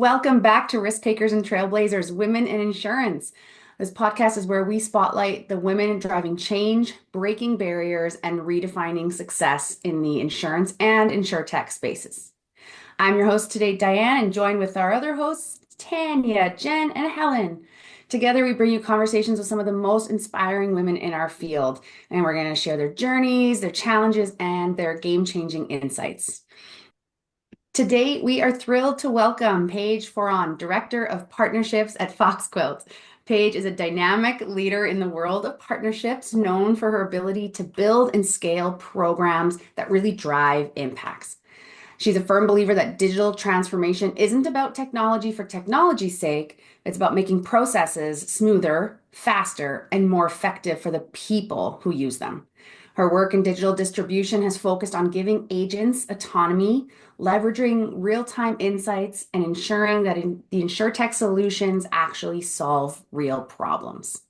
Welcome back to Risk Takers and Trailblazers, Women in Insurance. This podcast is where we spotlight the women driving change, breaking barriers, and redefining success in the insurance and insurtech spaces. I'm your host today, Diane, and joined with our other hosts, Tanya, Jen, and Helen. Together, we bring you conversations with some of the most inspiring women in our field, and we're going to share their journeys, their challenges, and their game-changing insights. Today, we are thrilled to welcome Page F0rron, Director of Partnerships at Foxquilt. Paige is a dynamic leader in the world of partnerships, known for her ability to build and scale programs that really drive impacts. She's a firm believer that digital transformation isn't about technology for technology's sake. It's about making processes smoother, faster, and more effective for the people who use them. Her work in digital distribution has focused on giving agents autonomy, leveraging real-time insights, and ensuring that the insurtech solutions actually solve real problems.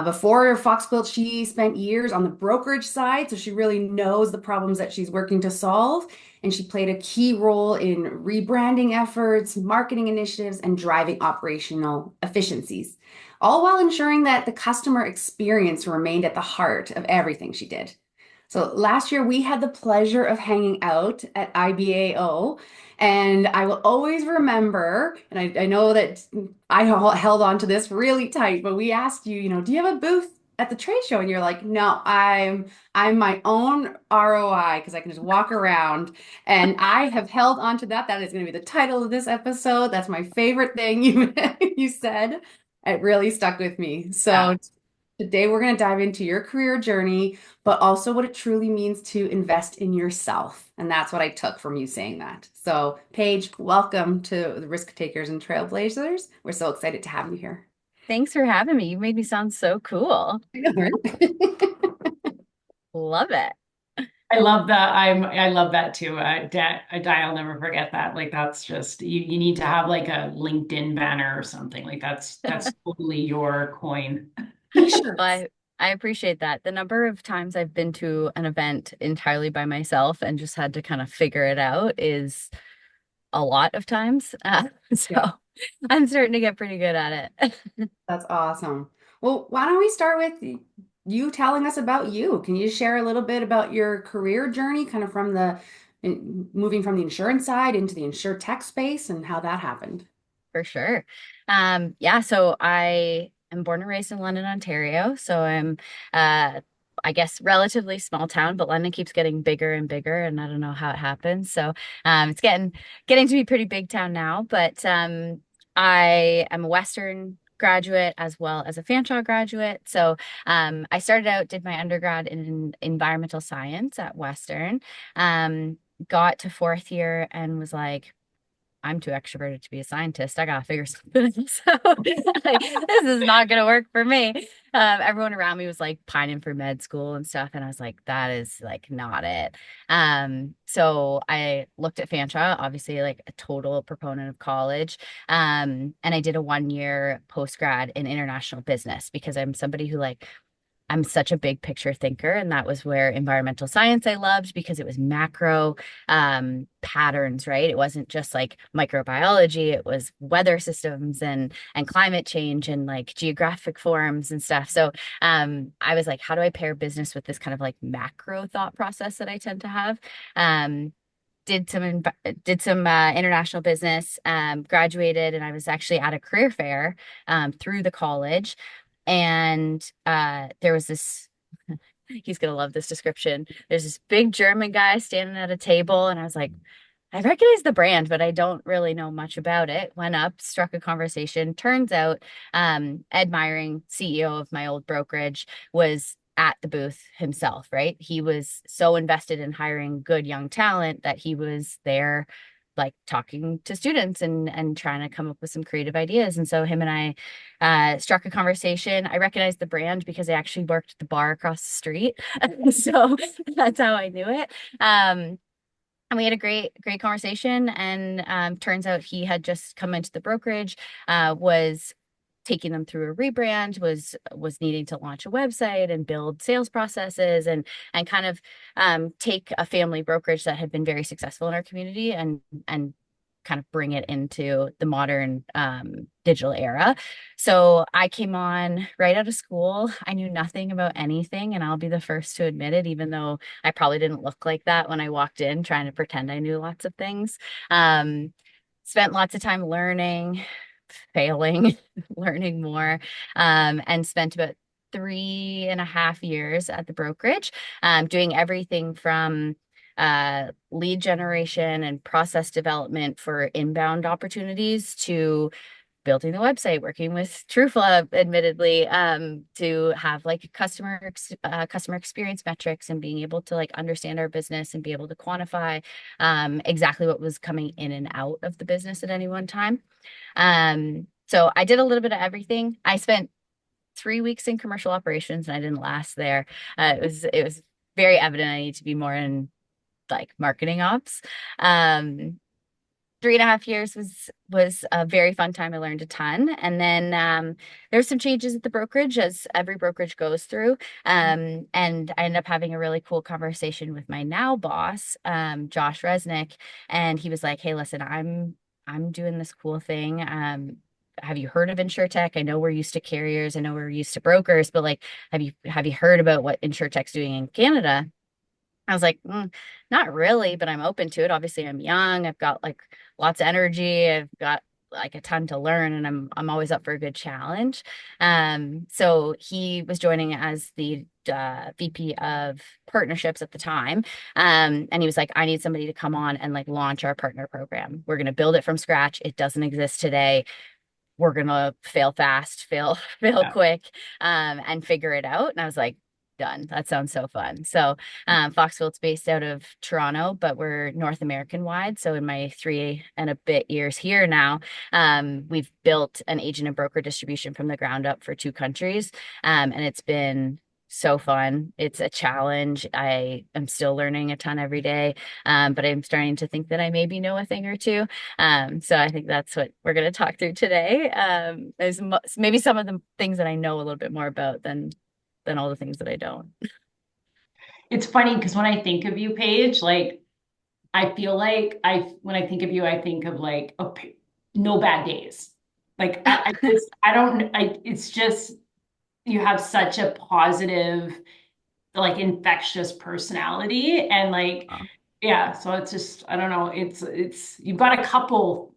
Before Foxquilt, she spent years on the brokerage side, so she really knows the problems that she's working to solve. And she played a key role in rebranding efforts, marketing initiatives, and driving operational efficiencies, all while ensuring that the customer experience remained at the heart of everything she did. So last year, we had the pleasure of hanging out at IBAO, and I will always remember, and I know that I held on to this really tight, but we asked you, do you have a booth at the trade show? And you're like, no, I'm my own ROI because I can just walk around. And I have held on to that. That is going to be the title of this episode. That's my favorite thing you said. It really stuck with me. Yeah. So today we're going to dive into your career journey, but also what it truly means to invest in yourself. And that's what I took from you saying that. So, Paige, welcome to the Risk Takers and Trailblazers. We're so excited to have you here. Thanks for having me. You made me sound so cool. I know, right? Love it. I love that. I love that too. I'll never forget that. Like that's just you need to have like a LinkedIn banner or something. Like that's totally your coin. Well, T-shirts. I appreciate that. The number of times I've been to an event entirely by myself and just had to kind of figure it out is a lot of times. So Yeah, I'm starting to get pretty good at it. that's awesome. Well, why don't we start with you telling us about you? Can you share a little bit about your career journey, kind of from moving from the insurance side into the insurtech space and how that happened? For sure. Yeah, so I am born and raised in London, Ontario. So I'm I guess relatively small town, but London keeps getting bigger and bigger, and I don't know how it happens. So it's getting to be pretty big town now. But I am a Western graduate as well as a Fanshawe graduate. So I started out, did my undergrad in environmental science at Western, got to fourth year and was like, I'm too extroverted to be a scientist. I gotta figure something out. So like, this is not gonna work for me. Everyone around me was like pining for med school and stuff, and I was like, that is like not it. So I looked at Fanshawe, obviously like a total proponent of college. And I did a 1 year post grad in international business because I'm somebody who like I'm such a big picture thinker, and that was where environmental science I loved because it was macro patterns, right? It wasn't just like microbiology, it was weather systems and climate change and like geographic forms and stuff. So I was like, how do I pair business with this kind of like macro thought process that I tend to have? Did some international business, graduated, and I was actually at a career fair through the college. And there was this, he's gonna love this description. There's this big German guy standing at a table, and I was like, I recognize the brand, but I don't really know much about it. Went up, struck a conversation. Turns out, Ed Myring, CEO of my old brokerage, was at the booth himself, right? He was so invested in hiring good young talent that he was there like talking to students and trying to come up with some creative ideas. And so him and I struck a conversation. I recognized the brand because I actually worked at the bar across the street. So that's how I knew it. And we had a great conversation. And turns out he had just come into the brokerage, was taking them through a rebrand, was needing to launch a website and build sales processes and kind of take a family brokerage that had been very successful in our community and kind of bring it into the modern digital era. So I came on right out of school. I knew nothing about anything, and I'll be the first to admit it, even though I probably didn't look like that when I walked in, trying to pretend I knew lots of things. Spent lots of time learning, failing, learning more, and spent about 3.5 years at the brokerage, doing everything from lead generation and process development for inbound opportunities to building the website, working with Truefla, admittedly, to have like customer experience metrics and being able to like understand our business and be able to quantify exactly what was coming in and out of the business at any one time. So I did a little bit of everything. I spent 3 weeks in commercial operations and I didn't last there. It was very evident I need to be more in like marketing ops. 3.5 years was a very fun time. I learned a ton. And then there's some changes at the brokerage, as every brokerage goes through. And I ended up having a really cool conversation with my now boss, Josh Resnick. And he was like, "Hey, listen, I'm doing this cool thing. Have you heard of Insurtech? I know we're used to carriers. I know we're used to brokers, but like, have you heard about what Insurtech's doing in Canada?" I was like, not really, but I'm open to it. Obviously, I'm young. I've got like lots of energy. I've got like a ton to learn, and I'm always up for a good challenge. So he was joining as the VP of partnerships at the time. And he was like, "I need somebody to come on and like launch our partner program. We're going to build it from scratch. It doesn't exist today. We're gonna fail fast, fail Yeah. quick, and figure it out." And I was like, done. That sounds so fun. So Foxquilt's based out of Toronto, but we're North American wide. So in my 3 and a bit years here now, we've built an agent and broker distribution from the ground up for 2 countries. And it's been so fun. It's a challenge. I am still learning a ton every day, but I'm starting to think that I maybe know a thing or two. So I think that's what we're going to talk through today. There's maybe some of the things that I know a little bit more about than all the things that I don't. It's funny because when I think of you, Paige, like I feel like when I think of you, I think of like no bad days. Like I don't it's just you have such a positive, like infectious personality and like Oh, yeah, so it's just I don't know, it's you've got a couple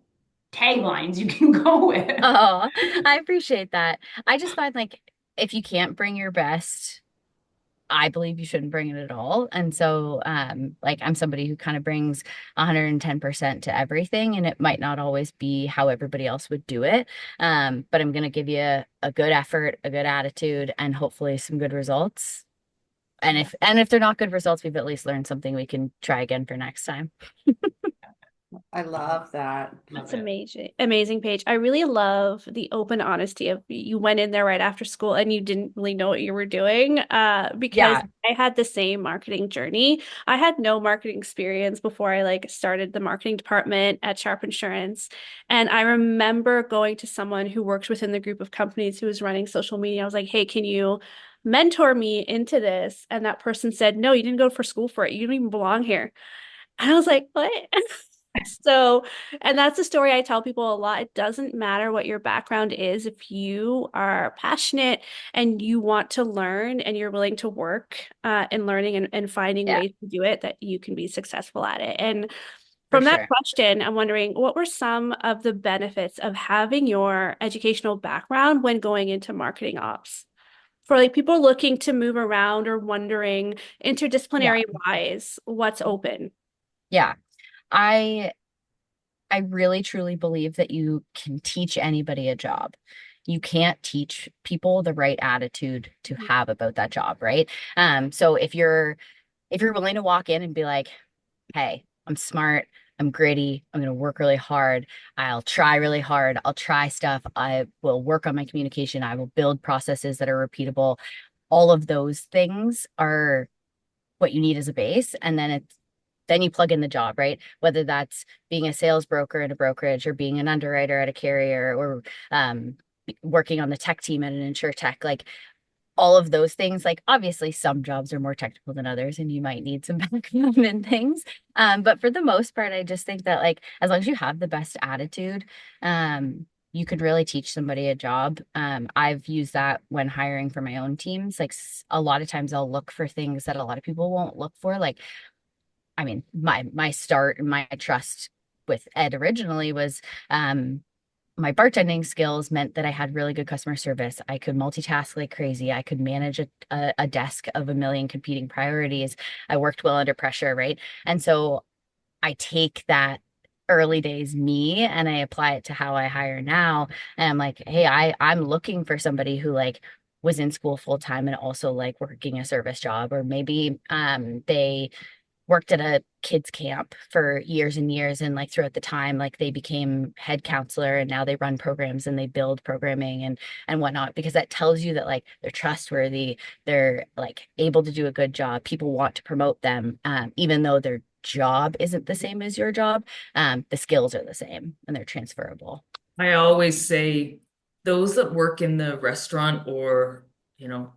taglines you can go with. oh, I appreciate that. I just find like if you can't bring your best, I believe you shouldn't bring it at all. And so, like I'm somebody who kind of brings 110% to everything, and it might not always be how everybody else would do it. But I'm going to give you a good effort, a good attitude, and hopefully some good results. And if they're not good results, we've at least learned something we can try again for next time. I love that. Love That's it. amazing. Amazing, Paige. I really love the open honesty of you went in there right after school and you didn't really know what you were doing. Because Yeah, I had the same marketing journey. I had no marketing experience before I like started the marketing department at Sharp Insurance. And I remember going to someone who worked within the group of companies who was running social media. I was like, "Hey, can you mentor me into this?" And that person said, "No, you didn't go for school for it. You don't even belong here." And I was like, "What?" So, and that's the story I tell people a lot. It doesn't matter what your background is. If you are passionate and you want to learn and you're willing to work in learning and finding yeah, ways to do it, that you can be successful at it. And for from that sure. question, I'm wondering what were some of the benefits of having your educational background when going into marketing ops? For like people looking to move around or wondering Yeah, interdisciplinary wise, what's open? yeah. I I really truly believe that you can teach anybody a job. You can't teach people the right attitude to have about that job, right? So if you're willing to walk in and be like, "Hey, I'm smart, I'm gritty, I'm going to work really hard, I'll try really hard, I'll try stuff, I will work on my communication, I will build processes that are repeatable." All of those things are what you need as a base, and then you plug in the job, right? Whether that's being a sales broker in a brokerage or being an underwriter at a carrier or working on the tech team at an insurtech, like all of those things, like obviously some jobs are more technical than others and you might need some backup and things. But for the most part, I just think that like as long as you have the best attitude, you could really teach somebody a job. I've used that when hiring for my own teams. Like a lot of times I'll look for things that a lot of people won't look for. Like, I mean, my start and my trust with Ed originally was my bartending skills meant that I had really good customer service. I could multitask like crazy. I could manage a desk of a million competing priorities. I worked well under pressure, right? And so I take that early days me and I apply it to how I hire now. And I'm like, hey, I'm looking for somebody who like was in school full time and also like working a service job, or maybe they worked at a kids camp for years and years, and like throughout the time like they became head counselor and now they run programs and they build programming and whatnot, because that tells you that like they're trustworthy, they're like able to do a good job, people want to promote them, even though their job isn't the same as your job. The skills are the same and they're transferable. I always say those that work in the restaurant or, you know,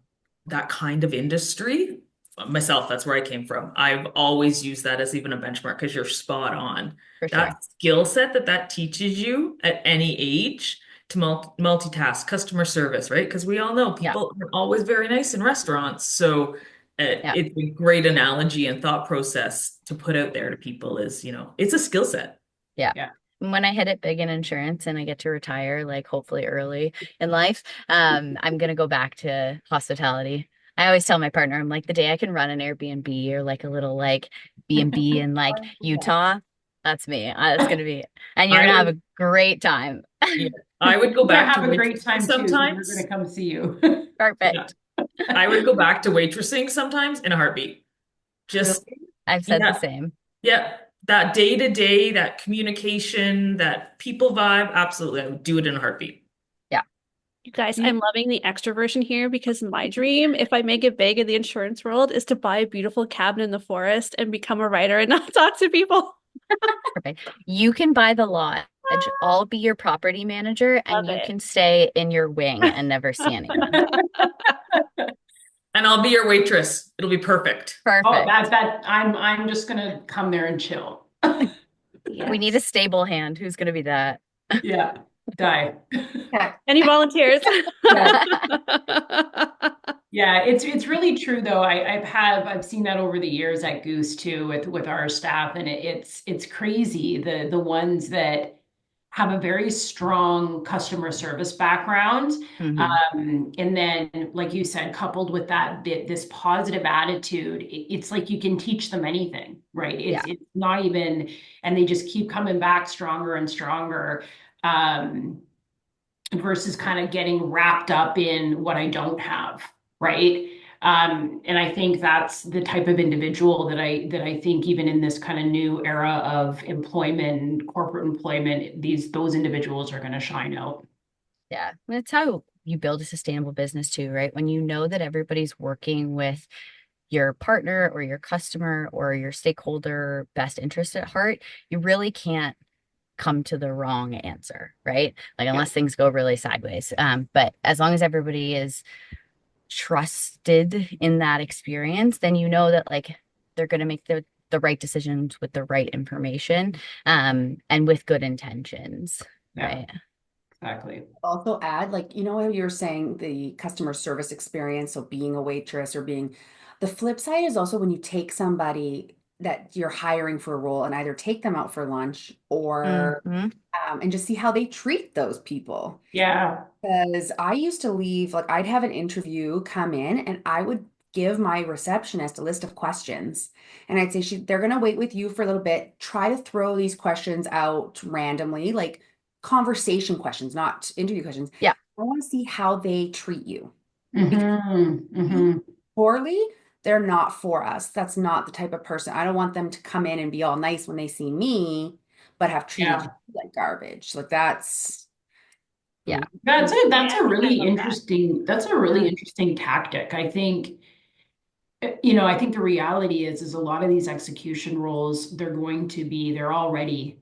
that kind of industry, myself, that's where I came from. I've always used that as even a benchmark because you're spot on. For sure. That skill set that teaches you at any age to multitask, customer service, right? Because we all know people aren't always very nice in restaurants. So it's a great analogy and thought process to put out there to people is, you know, it's a skill set. Yeah. Yeah. When I hit it big in insurance and I get to retire, like hopefully early in life, I'm gonna go back to hospitality. I always tell my partner, I'm like, the day I can run an Airbnb or like a little like B&B in like Utah, that's me. That's gonna be, and you're gonna have a great time. Yeah, I would go back to have a great time sometimes. Too. We're gonna come see you. Perfect. Yeah. I would go back to waitressing sometimes in a heartbeat. Just I've said the same. Yeah. That day to day, that communication, that people vibe, absolutely. I would do it in a heartbeat. Yeah. You guys, I'm loving the extroversion here because my dream, if I make it big in the insurance world, is to buy a beautiful cabin in the forest and become a writer and not talk to people. Perfect. You can buy the lodge. I'll be your property manager and you can stay in your wing and never see anyone. And I'll be your waitress. It'll be perfect. Perfect. Oh, that's bad. I'm just gonna come there and chill. Yes. We need a stable hand. Who's gonna be that? Yeah. Die. Any volunteers? Yeah, it's really true though. I've seen that over the years at Goose too with our staff, and it's crazy the ones that have a very strong customer service background. And then, like you said, coupled with that this positive attitude, it's like you can teach them anything, right? It's not even, and they just keep coming back stronger and stronger, versus kind of getting wrapped up in what I don't have, right? And I think that's the type of individual that I think even in this kind of new era of employment, corporate employment, those individuals are going to shine out. Yeah, that's how you build a sustainable business too, right? When you know that everybody's working with your partner or your customer or your stakeholder best interest at heart, you really can't come to the wrong answer, right? Like unless things go really sideways. But as long as everybody is trusted in that experience, then you know that like they're going to make the right decisions with the right information, and with good intentions, right? Exactly. Also add, like, you know, you're saying the customer service experience, so being a waitress or being, the flip side is also when you take somebody that you're hiring for a role and either take them out for lunch or and just see how they treat those people. Yeah. Because I used to leave, like I'd have an interview come in and I would give my receptionist a list of questions. And I'd say, they're going to wait with you for a little bit. Try to throw these questions out randomly, like conversation questions, not interview questions. Yeah. I want to see how they treat you. Poorly, they're not for us. That's not the type of person. I don't want them to come in and be all nice when they see me, but have treated you like garbage. Like that's that's a really interesting interesting tactic. I think, you know, I think the reality is a lot of these execution roles, they're already,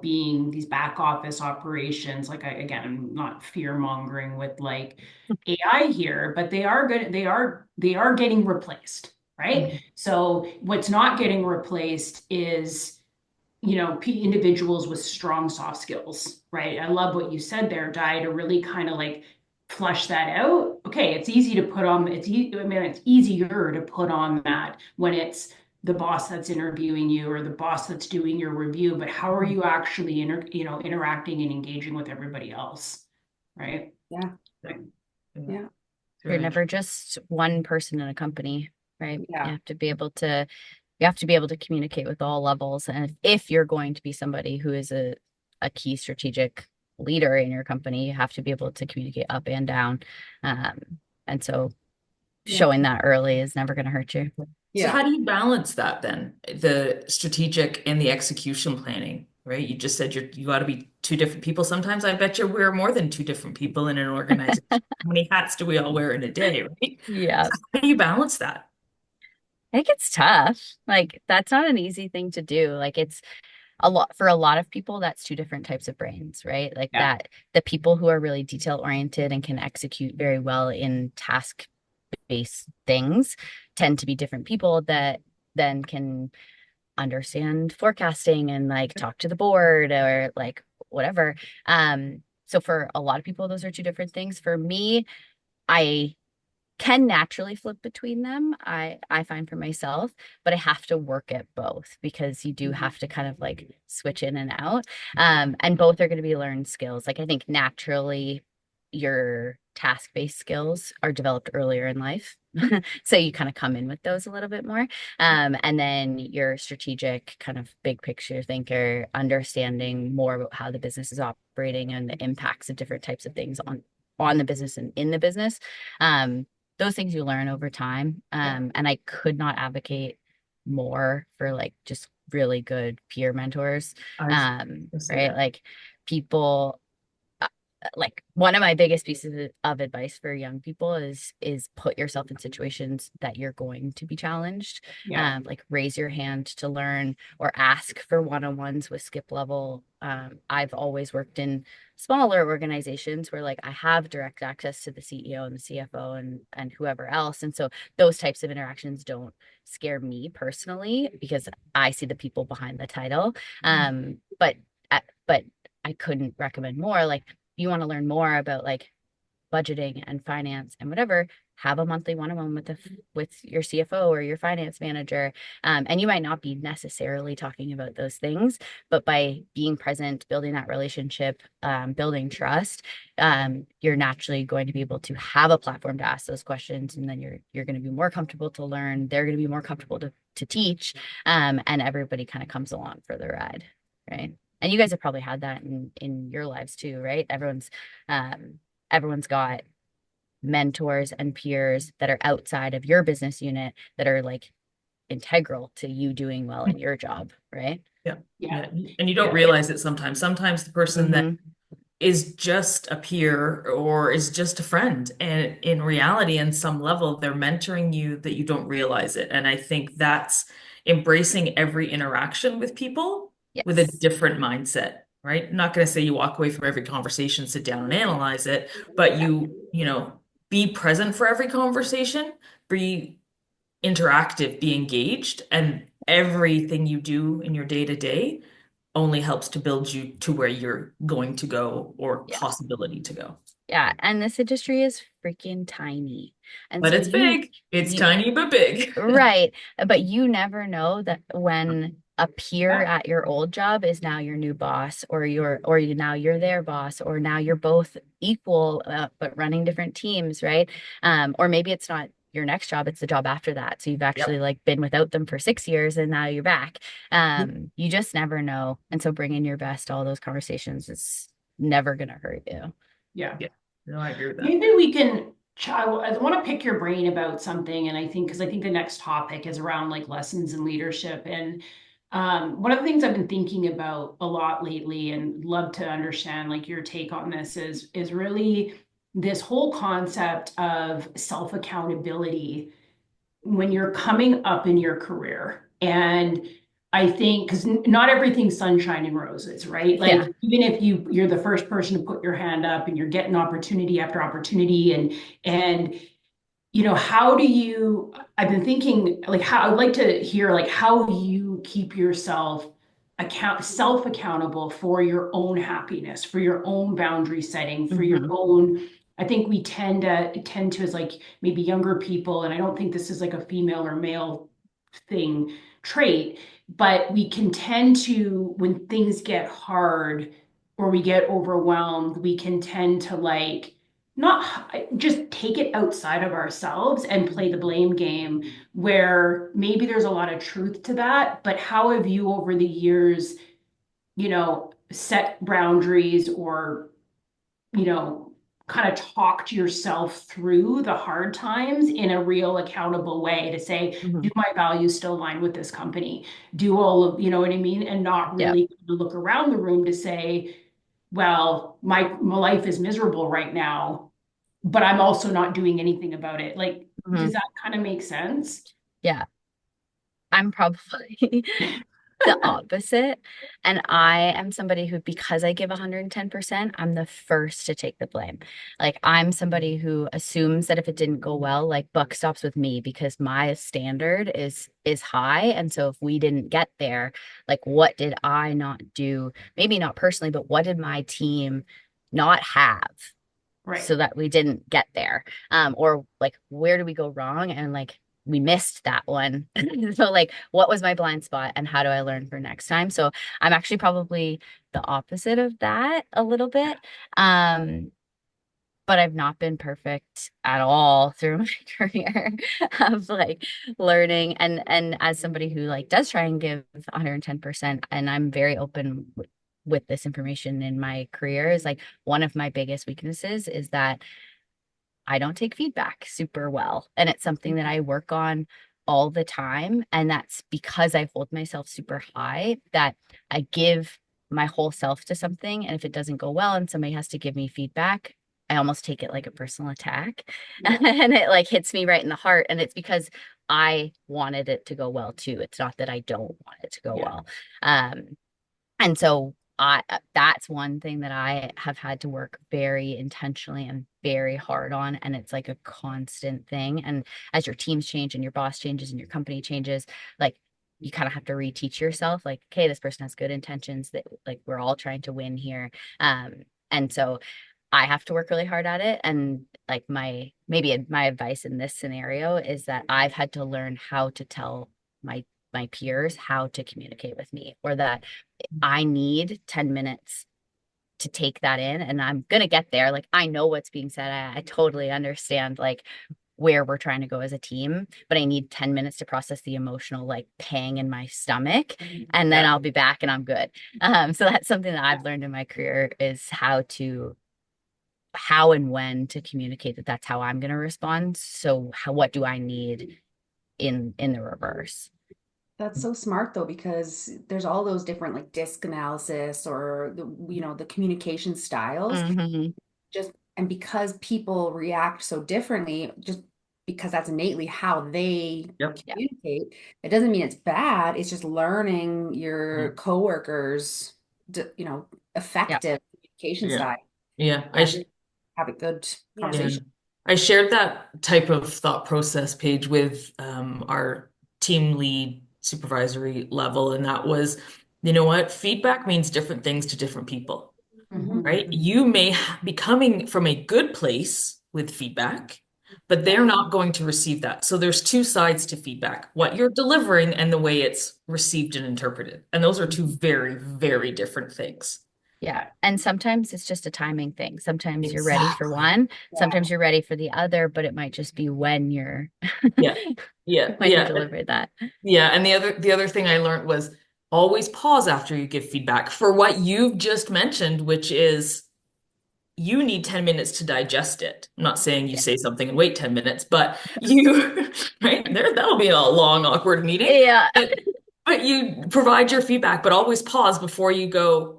being these back office operations. Like again, I'm not fear mongering with like AI here, but they are good. They are getting replaced, right? So what's not getting replaced is individuals with strong soft skills, right? I love what you said there, Di, to really kind of like flush that out. Okay, it's easy to put on, it's easier to put on that when it's the boss that's interviewing you or the boss that's doing your review, but how are you actually interacting and engaging with everybody else, right? Yeah. Yeah. You're never just one person in a company, right? Yeah. You have to be able to communicate with all levels. And if you're going to be somebody who is a key strategic leader in your company, you have to be able to communicate up and down. And so showing that early is never going to hurt you. So how do you balance that then? The strategic and the execution planning, right? You just said you got to be two different people. Sometimes I bet you we're more than two different people in an organization. How many hats do we all wear in a day, right? Yeah. So how do you balance that? I think it's tough. Like that's not an easy thing to do. Like it's for a lot of people, that's two different types of brains, right? Like that the people who are really detail oriented and can execute very well in task-based things tend to be different people that then can understand forecasting and like talk to the board or like whatever. So for a lot of people, those are two different things. For me, I can naturally flip between them. I find for myself, but I have to work at both because you do have to kind of like switch in and out. And both are going to be learned skills. Like I think naturally your task-based skills are developed earlier in life. So you kind of come in with those a little bit more. And then your strategic kind of big picture thinker, understanding more about how the business is operating and the impacts of different types of things on the business and in the business. Those things you learn over time. And I could not advocate more for like just really good peer mentors. Right. Like people, like one of my biggest pieces of advice for young people is put yourself in situations that you're going to be challenged. Like raise your hand to learn or ask for one-on-ones with skip level. I've always worked in smaller organizations where like I have direct access to the CEO and the CFO and whoever else. And so those types of interactions don't scare me personally because I see the people behind the title. But I couldn't recommend more. Like you want to learn more about like budgeting and finance and whatever, have a monthly one-on-one with your CFO or your finance manager. And you might not be necessarily talking about those things, but by being present, building that relationship, building trust, you're naturally going to be able to have a platform to ask those questions. And then you're going to be more comfortable to learn. They're going to be more comfortable to teach. And everybody kind of comes along for the ride, right? And you guys have probably had that in your lives too, right? Everyone's got mentors and peers that are outside of your business unit that are like integral to you doing well in your job, right? Yeah. And you don't realize it sometimes. Sometimes the person that is just a peer or is just a friend, and in reality, in some level, they're mentoring you that you don't realize it. And I think that's embracing every interaction with people with a different mindset, right? I'm not going to say you walk away from every conversation, sit down and analyze it, but you be present for every conversation, be interactive, be engaged, and everything you do in your day to day only helps to build you to where you're going to go or possibility to go. Yeah, and this industry is freaking tiny. And but so it's big. It's tiny but big. Right. But you never know that when a peer at your old job is now your new boss, or now you're their boss, or now you're both equal but running different teams, right? Or maybe it's not your next job, it's the job after that. So you've actually like been without them for 6 years and now you're back. You just never know. And so bringing your best to all those conversations is never going to hurt you. Yeah. No, I agree with that. Maybe we can, I want to pick your brain about something. And because I think the next topic is around like lessons in leadership. And one of the things I've been thinking about a lot lately and love to understand like your take on this is really this whole concept of self-accountability when you're coming up in your career. And I think because not everything's sunshine and roses, right? Like Yeah. even if you're the first person to put your hand up and you're getting opportunity after opportunity and how do you, I've been thinking like how I'd like to hear like how you keep yourself self accountable for your own happiness, for your own boundary setting, for your Hmm. own. I think we tend to as like maybe younger people, and I don't think this is like a female or male thing trait, but we can tend to, when things get hard or we get overwhelmed, we can tend to like not just take it outside of ourselves and play the blame game, where maybe there's a lot of truth to that. But how have you over the years, set boundaries or, you know, kind of talked yourself through the hard times in a real accountable way to say, Hmm. do my values still align with this company? Do all of, you know what I mean? And not Yeah. really look around the room to say, well, my life is miserable right now, but I'm also not doing anything about it. Like, Hmm. does that kind of make sense? Yeah. I'm probably the opposite. And I am somebody who, because I give 110%, I'm the first to take the blame. Like, I'm somebody who assumes that if it didn't go well, like buck stops with me because my standard is high. And so if we didn't get there, like what did I not do? Maybe not personally, but what did my team not have Right. so that we didn't get there? Or like where do we go wrong? And like we missed that one. So like what was my blind spot and how do I learn for next time? So I'm actually probably the opposite of that a little bit. Um, but I've not been perfect at all through my career of like learning and as somebody who like does try and give 110%, and I'm very open with this information in my career, is like one of my biggest weaknesses is that I don't take feedback super well. And it's something that I work on all the time. And that's because I hold myself super high, that I give my whole self to something. And if it doesn't go well and somebody has to give me feedback, I almost take it like a personal attack. And it like hits me right in the heart. And it's because I wanted it to go well too. It's not that I don't want it to go Yeah. well. And so I that's one thing that I have had to work very intentionally and very hard on. And it's like a constant thing. And as your teams change and your boss changes and your company changes, like you kind of have to reteach yourself, like, okay, this person has good intentions, that like we're all trying to win here. And so I have to work really hard at it. And like maybe my advice in this scenario is that I've had to learn how to tell my peers how to communicate with me, or that I need 10 minutes to take that in, and I'm gonna get there. Like I know what's being said. I totally understand like where we're trying to go as a team, but I need 10 minutes to process the emotional like pang in my stomach, and then Yeah. I'll be back and I'm good. So that's something that I've learned in my career, is how and when to communicate that that's how I'm going to respond. So what do I need in the reverse? That's so smart though, because there's all those different like disc analysis or the communication styles. Hmm. Just and because people react so differently, just because that's innately how they Yep. Yeah. communicate, it doesn't mean it's bad. It's just learning your Yeah. coworkers, Yeah. effective communication Yeah. style Yeah. and have a good Yeah. conversation. I shared that type of thought process page with our team lead supervisory level, and that was, you know what, feedback means different things to different people, Mhm. right? You may be coming from a good place with feedback, but Yeah. they're not going to receive that. So there's two sides to feedback, what you're delivering and the way it's received and interpreted. And those are two very, very different things. Yeah. And sometimes it's just a timing thing. Sometimes you're ready for Exactly. one, Yeah. sometimes you're ready for the other, but it might just be when Yeah. Yeah. when you Yeah. deliver that. Yeah, and the other thing I learned was always pause after you give feedback for what you've just mentioned, which is you need 10 minutes to digest it. I'm not saying you Yeah. say something and wait 10 minutes, but you right there, that'll be a long, awkward meeting. Yeah. But you provide your feedback, but always pause before you go,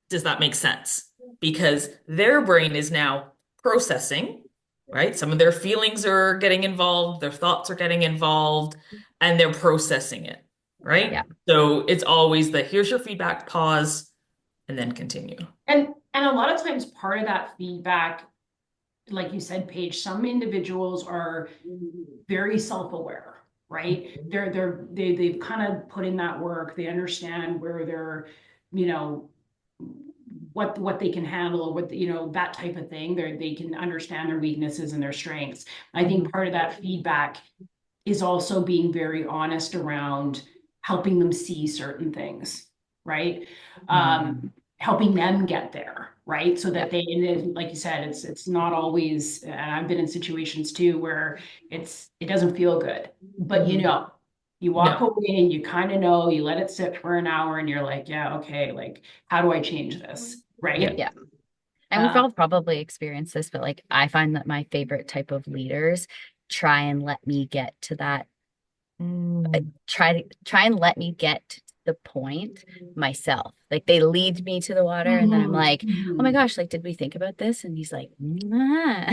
does that make sense? Because their brain is now processing, right? Some of their feelings are getting involved, their thoughts are getting involved, and they're processing it, right? Yeah. So it's always the here's your feedback, pause, and then continue. And a lot of times part of that feedback, like you said, Paige, some individuals are very self-aware, right? They've kind of put in that work. They understand where they're, you know, what they can handle, or what you know, that type of thing. They can understand their weaknesses and their strengths. I think part of that feedback is also being very honest around helping them see certain things, right? Helping them get there, right? So that they, and then, like you said, it's not always, and I've been in situations too where it doesn't feel good, but you know, you walk Yeah. away and you kind of know, you let it sit for an hour and you're like, yeah, okay, like, how do I change this? Right? Yeah. And we've all probably experienced this, but like I find that my favorite type of leaders try and let me get to that try and let me get to the point myself. Like they lead me to the water and then I'm like, oh my gosh, like did we think about this? And he's like, nah.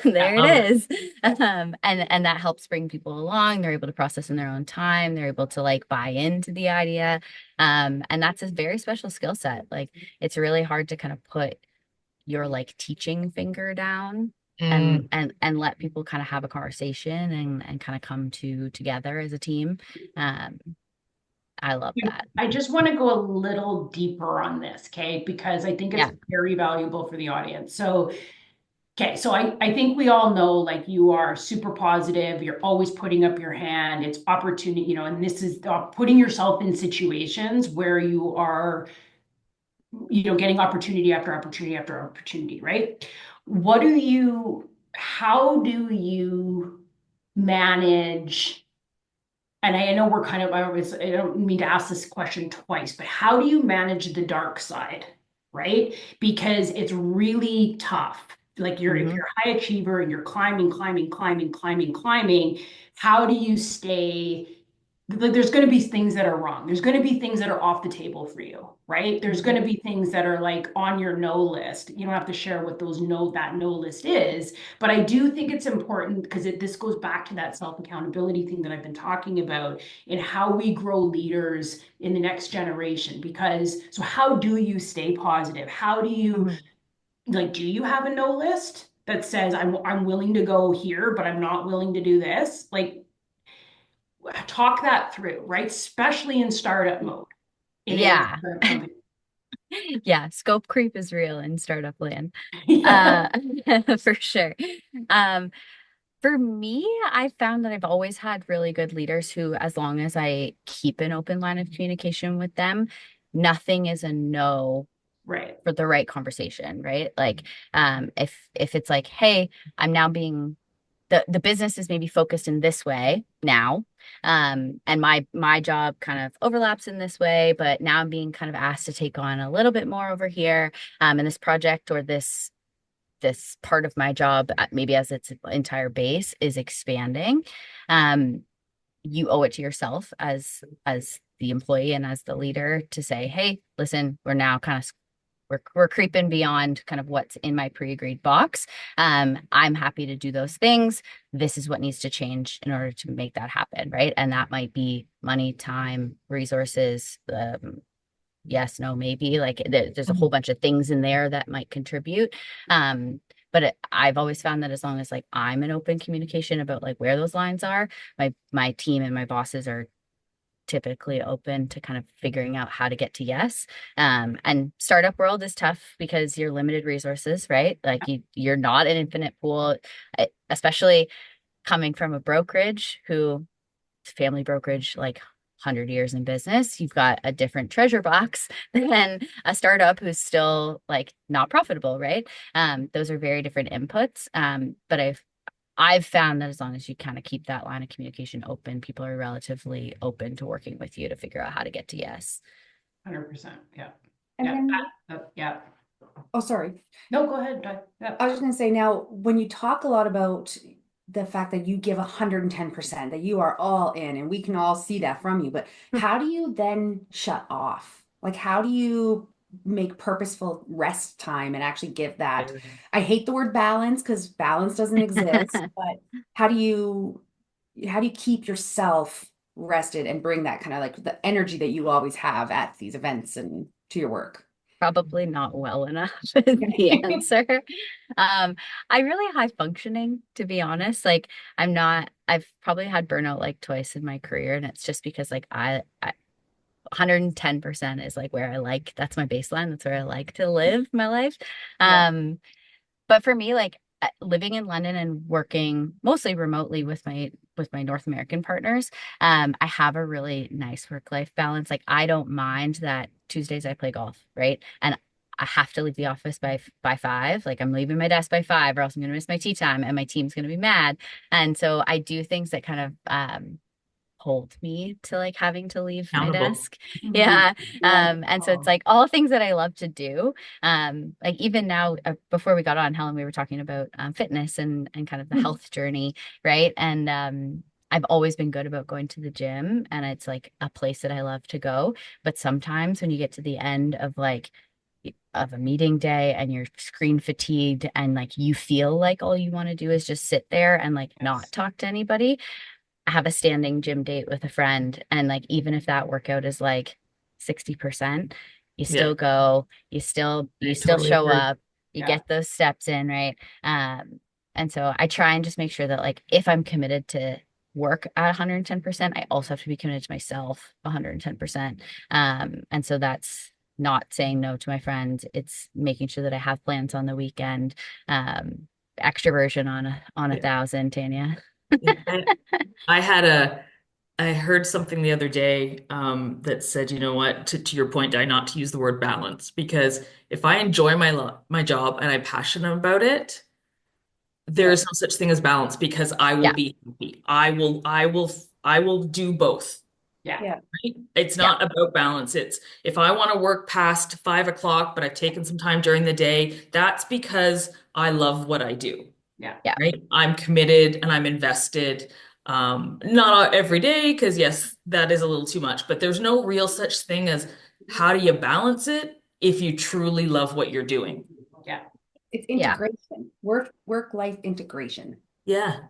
There it is. And that helps bring people along. They're able to process in their own time. They're able to like buy into the idea. And that's a very special skill set. Like it's really hard to kind of put your like teaching finger down and let people kind of have a conversation and kind of come together as a team. I love that. I just want to go a little deeper on this, okay? Because I think it's Yeah. very valuable for the audience. So, okay, so I think we all know, like, you are super positive, you're always putting up your hand, it's opportunity, you know, and this is putting yourself in situations where you are, you know, getting opportunity after opportunity after opportunity, right? How do you manage? And I know we're kind of, I don't mean to ask this question twice, but how do you manage the dark side, right? Because it's really tough. Like if you're a high achiever and you're climbing, climbing, climbing, climbing, climbing, how do you stay? Like there's going to be things that are wrong. There's going to be things that are off the table for you, right? There's going to be things that are like on your no list. You don't have to share what that no list is, but I do think it's important because this goes back to that self accountability thing that I've been talking about in how we grow leaders in the next generation. Because so how do you stay positive? How do you like? Do you have a no list that says I'm willing to go here, but I'm not willing to do this? Like talk that through, right? Especially in startup mode in any Yeah. startup company. Yeah. Scope creep is real in startup land. Yeah. For sure. Um, For me, I found that I've always had really good leaders who, as long as I keep an open line of communication with them, nothing is a no Right. for the right conversation, right? Like, if it's like, hey, I'm now being the business is maybe focused in this way now, and my job kind of overlaps in this way, but now I'm being kind of asked to take on a little bit more over here, and this project or this part of my job, maybe as its entire base, is expanding. You owe it to yourself as the employee and as the leader to say, hey, listen, we're now kind of we're creeping beyond kind of what's in my pre-agreed box. I'm happy to do those things. This is what needs to change in order to make that happen, right? And that might be money, time, resources, yes, no, maybe. Like there's a whole bunch of things in there that might contribute. But I've always found that as long as like I'm in open communication about like where those lines are, my team and my bosses are typically open to kind of figuring out how to get to yes. And startup world is tough because you're limited resources, right? Like you're not an infinite pool, especially coming from a brokerage who family brokerage, like 100 years in business, you've got a different treasure box than a startup who's still like not profitable, right? Those are very different inputs. But I've found that as long as you kind of keep that line of communication open, people are relatively open to working with you to figure out how to get to yes. 100%. Yeah. And Yeah. then, Yeah. oh, sorry. No, go ahead. Yeah. I was just going to say now, when you talk a lot about the fact that you give 110%, that you are all in, and we can all see that from you, but how do you then shut off? Like, how do you make purposeful rest time and actually give that? I hate the word balance because balance doesn't exist, but how do you keep yourself rested and bring that kind of like the energy that you always have at these events and to your work? Probably not well enough is the answer. I'm really high functioning, to be honest. Like I've probably had burnout like twice in my career, and it's just because like I 110% is like where I like, that's my baseline. That's where I like to live my life. Yeah. But for me, like living in London and working mostly remotely with my North American partners, I have a really nice work-life balance. Like I don't mind that Tuesdays I play golf, right? And I have to leave the office by 5. Like I'm leaving my desk by 5, or else I'm gonna miss my tea time and my team's gonna be mad. And so I do things that kind of hold me to like having to leave my Accountable. desk. Mhm. Yeah. And so it's like all things that I love to do. Like even now, before we got on, Helen, we were talking about fitness and kind of the health journey, right? And I've always been good about going to the gym, and it's like a place that I love to go. But sometimes when you get to the end of like of a meeting day and you're screen fatigued and like you feel like all you want to do is just sit there and like not Yes. talk to anybody, have a standing gym date with a friend, and like even if that workout is like 60%, you Yeah, still go, you I still totally show agree. up, you Yeah. get those steps in, right? And so I try and just make sure that like if I'm committed to work at 110%, I also have to be committed to myself 110%. And so that's not saying no to my friends. It's making sure that I have plans on the weekend. Extroversion on a Yeah. thousand, Tanya. Yeah. I heard something the other day that said, you know what, to your point, Di, not to use the word balance, because if I enjoy my job and I'm passionate about it, there Yeah. is no such thing as balance because I will Yeah, be happy. I will do both. Yeah. Yeah. Right? It's yeah, not about balance. It's if I want to work past 5 o'clock, but I've taken some time during the day, that's because I love what I do. Yeah. yeah, Right? I'm committed and I'm invested. Not every day, because yes, that is a little too much, but there's no real such thing as how do you balance it if you truly love what you're doing. Yeah. It's yeah, integration, work life integration. Yeah.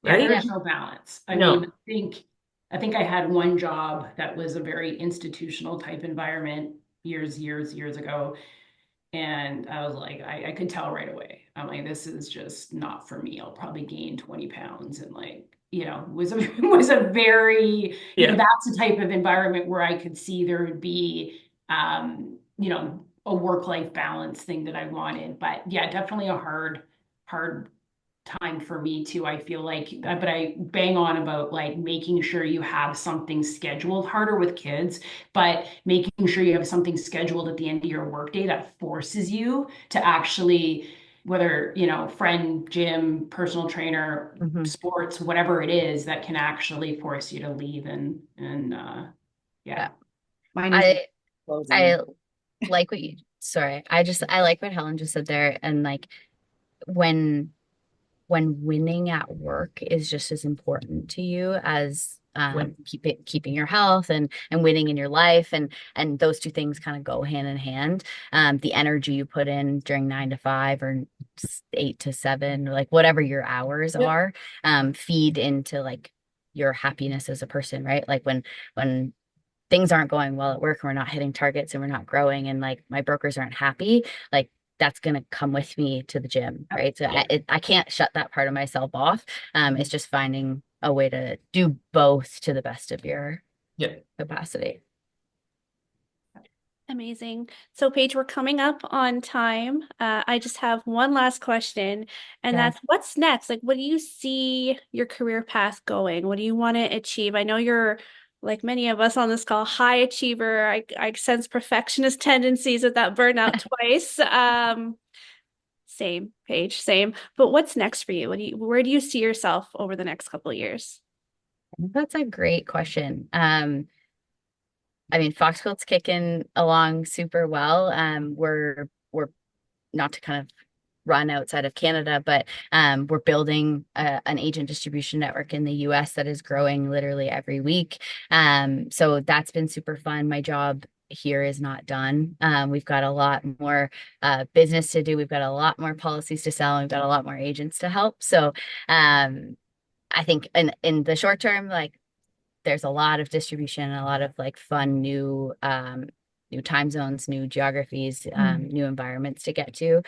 Yeah, Right? yeah. there's no balance. I mean, No. I think I had one job that was a very institutional type environment years ago. And I was like, I could tell right away. I'm like, this is just not for me. I'll probably gain 20 pounds. And like, was a was a very, Yeah. that's the type of environment where I could see there would be a work-life balance thing that I wanted. But yeah, definitely a hard time for me too. I feel like, but I bang on about like making sure you have something scheduled, harder with kids, but making sure you have something scheduled at the end of your workday that forces you to actually, whether, friend, gym, personal trainer, Hmm. sports, whatever it is, that can actually force you to leave and Yeah. yeah. Mine is I closing. I like what you sorry. I like what Helen just said there, and like when winning at work is just as important to you as When keeping your health and winning in your life, and those two things kind of go hand in hand. The energy you put in during 9 to 5 or 8 to 7, like whatever your hours Yep. are, feed into like your happiness as a person, right? Like when things aren't going well at work and we're not hitting targets and we're not growing and like my brokers aren't happy, like that's going to come with me to the gym, right? So yeah. I can't shut that part of myself off. It's just finding a way to do both to the best of your Yeah. capacity. Amazing. So, Paige, we're coming up on time. I just have one last question, and Yeah. that's what's next? Like, what do you see your career path going? What do you want to achieve? I know you're, like many of us on this call, high achiever. I sense perfectionist tendencies with that burnout twice. Same, Paige, same. But what's next for you? Where do you see yourself over the next couple of years? That's a great question. I mean, Foxquilt's kicking along super well. We're not to kind of run outside of Canada, but we're building an agent distribution network in the US that is growing literally every week. So that's been super fun. My job here is not done. We've got a lot more business to do. We've got a lot more policies to sell. And we've got a lot more agents to help. So I think in the short term, like there's a lot of distribution and a lot of like fun new time zones, new geographies, new environments to get to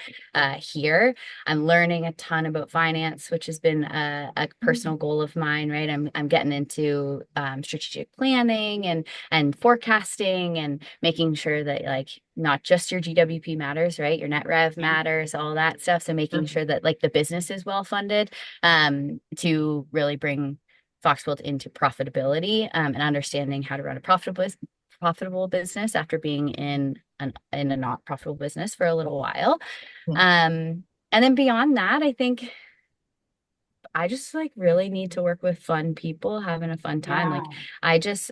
here. I'm learning a ton about finance, which has been a personal goal of mine, right? I'm getting into strategic planning and forecasting and making sure that like not just your GWP matters, right? Your net rev matters, all that stuff. So making sure that like the business is well funded to really bring Foxquilt into profitability and understanding how to run a profitable business after being in a not profitable business for a little while. And then beyond that, I think I just like really need to work with fun people, having a fun time. Like I just,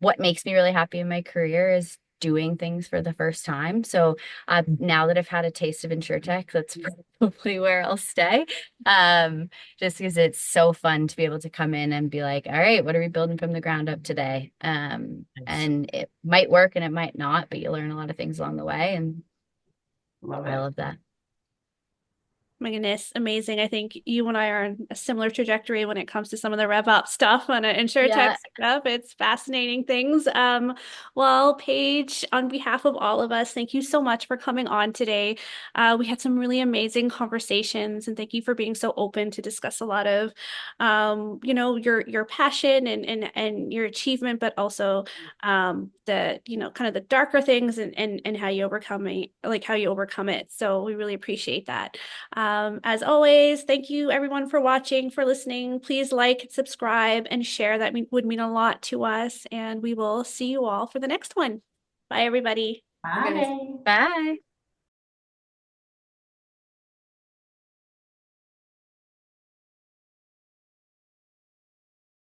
what makes me really happy in my career is doing things for the first time. So now that I've had a taste of Insurtech, that's probably where I'll stay. Just because it's so fun to be able to come in and be like, all right, what are we building from the ground up today? And it might work and it might not, but you learn a lot of things along the way. And I love that. My goodness, amazing. I think you and I are on a similar trajectory when it comes to some of the rev up stuff on an Insurtech stuff. It's fascinating things. Well, Paige, on behalf of all of us, thank you so much for coming on today. We had some really amazing conversations, and thank you for being so open to discuss a lot of your passion and your achievement, but also the kind of the darker things and how you overcome it. So we really appreciate that. As always, thank you everyone for watching, for listening. Please like, subscribe, and share. That would mean a lot to us. And we will see you all for the next one. Bye, everybody. Bye. Bye.